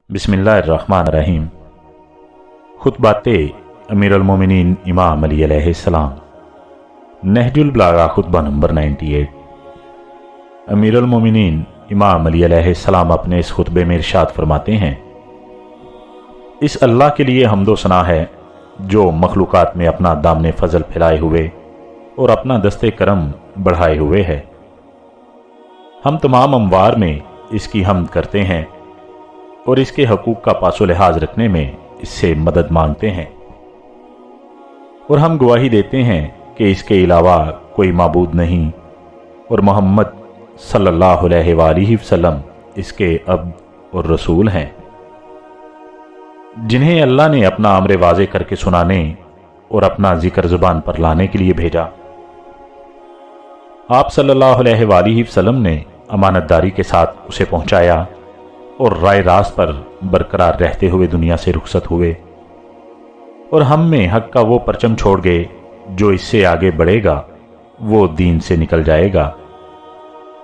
बिस्मिल्लाहिर्रहमानिर्रहीम। खुतबाते अमीरुल मोमिनीन इमाम अली अलैहिस्सलाम, नहजुल बलागा खुतबा नंबर 98। अमीरुल मोमिनीन इमाम अली अलैहिस्सलाम अपने इस खुतबे में इरशाद फरमाते हैं, इस अल्लाह के लिए हम्दो सना है जो मखलूकात में अपना दामने फजल फैलाए हुए और अपना दस्ते करम बढ़ाए हुए है। हम तमाम अमवार में इसकी हम्द करते हैं और इसके हकूक़ का पासो लिहाज रखने में इससे मदद मांगते हैं, और हम गवाही देते हैं कि इसके अलावा कोई माबूद नहीं और मोहम्मद सल्लल्लाहु अलैहि वसल्लम इसके अब्द और रसूल हैं, जिन्हें अल्लाह ने अपना अम्र वाज़े करके सुनाने और अपना जिक्र ज़ुबान पर लाने के लिए भेजा। आप सल्लल्लाहु अलैहि वसल्लम ने अमानतदारी के साथ उसे पहुंचाया और राय रास्त पर बरकरार रहते हुए दुनिया से रुखसत हुए, और हम में हक का वो परचम छोड़ गए जो इससे आगे बढ़ेगा वो दीन से निकल जाएगा,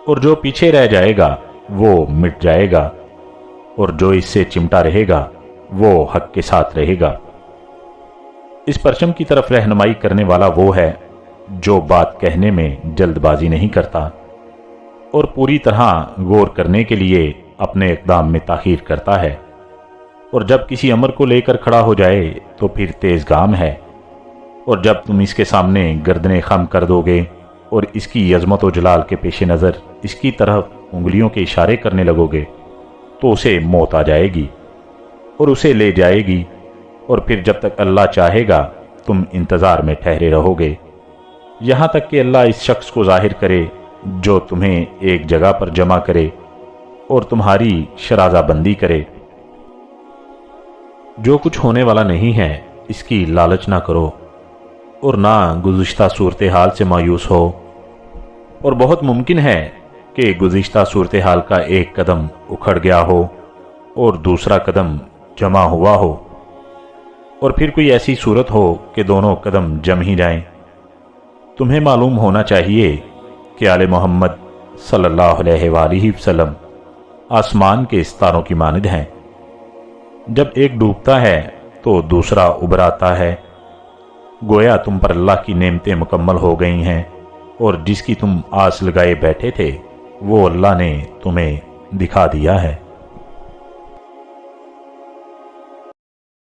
और जो पीछे रह जाएगा वो मिट जाएगा, और जो इससे चिमटा रहेगा वो हक के साथ रहेगा। इस परचम की तरफ रहनुमाई करने वाला वो है जो बात कहने में जल्दबाजी नहीं करता और पूरी तरह गौर करने के लिए अपने इक़दाम में ताख़ीर करता है, और जब किसी अमर को लेकर खड़ा हो जाए तो फिर तेज़ गाम है, और जब तुम इसके सामने गर्दनें खम कर दोगे और इसकी अज़मत व जलाल के पेश नज़र इसकी तरफ उंगलियों के इशारे करने लगोगे तो उसे मौत आ जाएगी और उसे ले जाएगी, और फिर जब तक अल्लाह चाहेगा तुम इंतज़ार में ठहरे रहोगे, यहाँ तक कि अल्लाह इस शख्स को ज़ाहिर करे जो तुम्हें एक जगह पर जमा करे और तुम्हारी शराज़ाबंदी करे। जो कुछ होने वाला नहीं है इसकी लालच ना करो और ना गुज़िश्ता सूरत हाल से मायूस हो, और बहुत मुमकिन है कि गुज़िश्ता सूरत हाल का एक कदम उखड़ गया हो और दूसरा कदम जमा हुआ हो, और फिर कोई ऐसी सूरत हो कि दोनों कदम जम ही जाएं। तुम्हें मालूम होना चाहिए कि आले मोहम्मद सल्लल्लाहु अलैहि वसल्लम आसमान के सितारों की मानिद हैं। जब एक डूबता है तो दूसरा उभर आता है, गोया तुम पर अल्लाह की नेमतें मुकम्मल हो गई हैं, और जिसकी तुम आस लगाए बैठे थे वो अल्लाह ने तुम्हें दिखा दिया है।